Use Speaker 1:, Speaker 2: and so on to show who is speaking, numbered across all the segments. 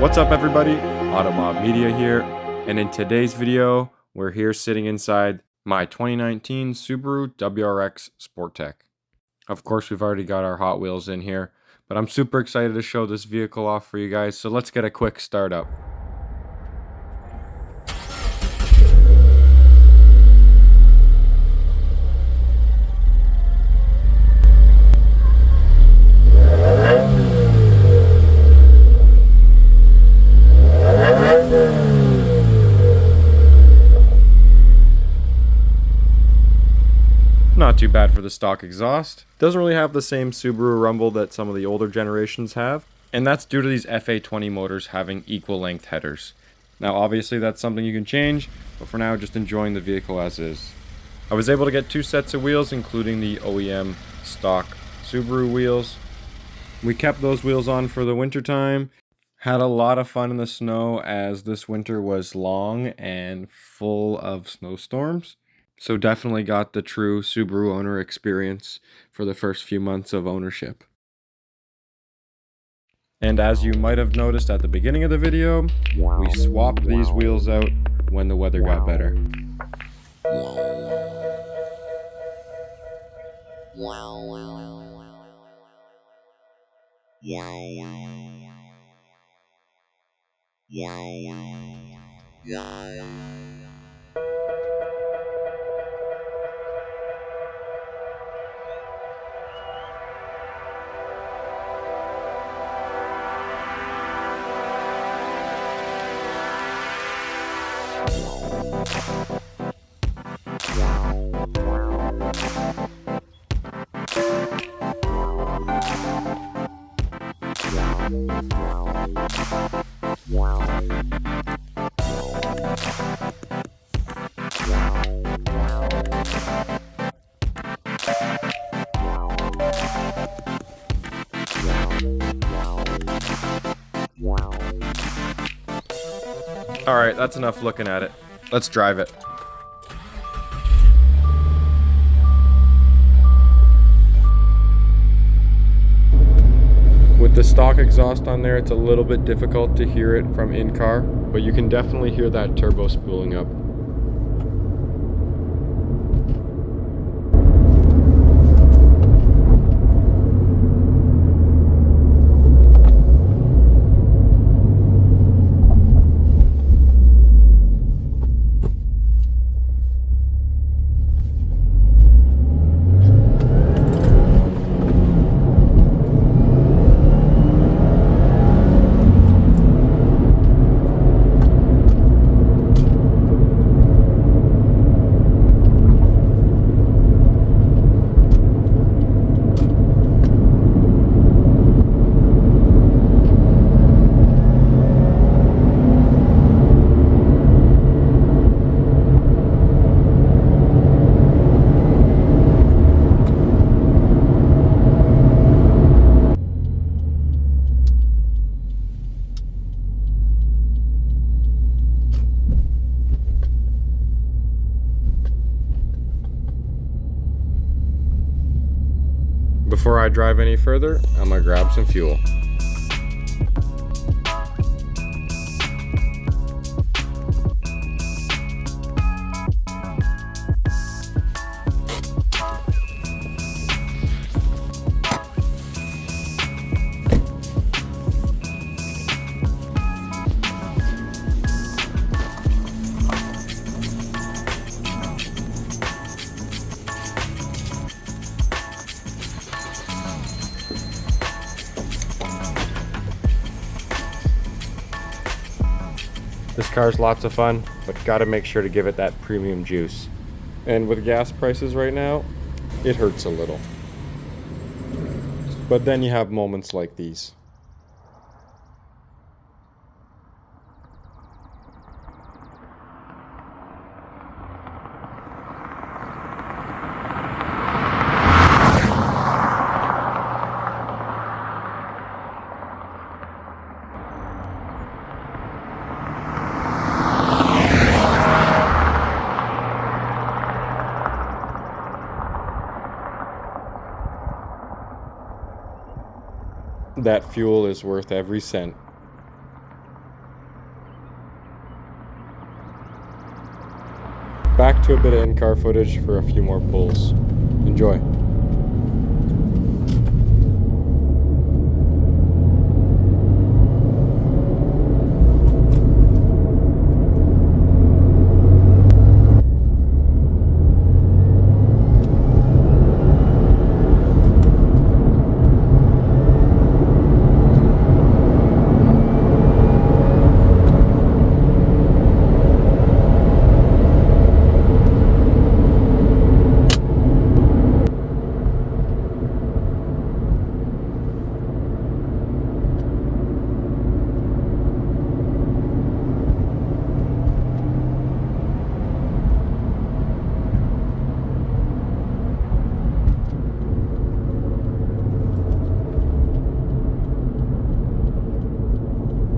Speaker 1: What's up everybody, Automob Media here, and in today's video, we're here sitting inside my 2019 Subaru WRX Sport-Tech. Of course, we've already got our Hot Wheels in here, but I'm super excited to show this vehicle off for you guys, so let's get a quick start up. Not too bad for the stock exhaust. Doesn't really have the same Subaru rumble that some of the older generations have, and that's due to these FA20 motors having equal length headers. Now obviously that's something you can change, but for now just enjoying the vehicle as is. I was able to get 2 sets of wheels, including the OEM stock Subaru wheels. We kept those wheels on for the winter time. Had a lot of fun in the snow as this winter was long and full of snowstorms. So definitely got the true Subaru owner experience for the first few months of ownership. And as you might have noticed at the beginning of the video, we swapped these wheels out when the weather got better. Alright, that's enough looking at it. Let's drive it. With the stock exhaust on there, it's a little bit difficult to hear it from in-car, but you can definitely hear that turbo spooling up. Before I drive any further, I'm gonna grab some fuel. This car's lots of fun, but gotta make sure to give it that premium juice. And with gas prices right now, it hurts a little. But then you have moments like these. That fuel is worth every cent. back to a bit of in-car footage for a few more pulls. Enjoy.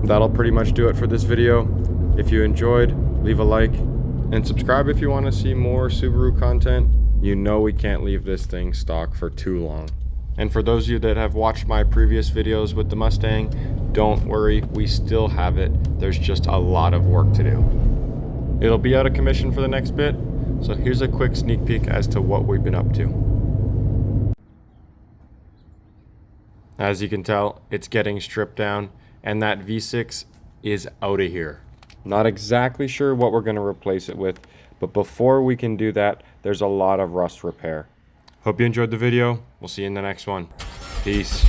Speaker 1: That'll pretty much do it for this video. If you enjoyed, leave a like and subscribe if you want to see more Subaru content. You know we can't leave this thing stock for too long. And for those of you that have watched my previous videos with the Mustang, don't worry, we still have it. There's just a lot of work to do. It'll be out of commission for the next bit, so here's a quick sneak peek as to what we've been up to. As you can tell, it's getting stripped down, and that V6 is out of here. Not exactly sure what we're going to replace it with, but before we can do that, there's a lot of rust repair. Hope you enjoyed the video. We'll see you in the next one. Peace.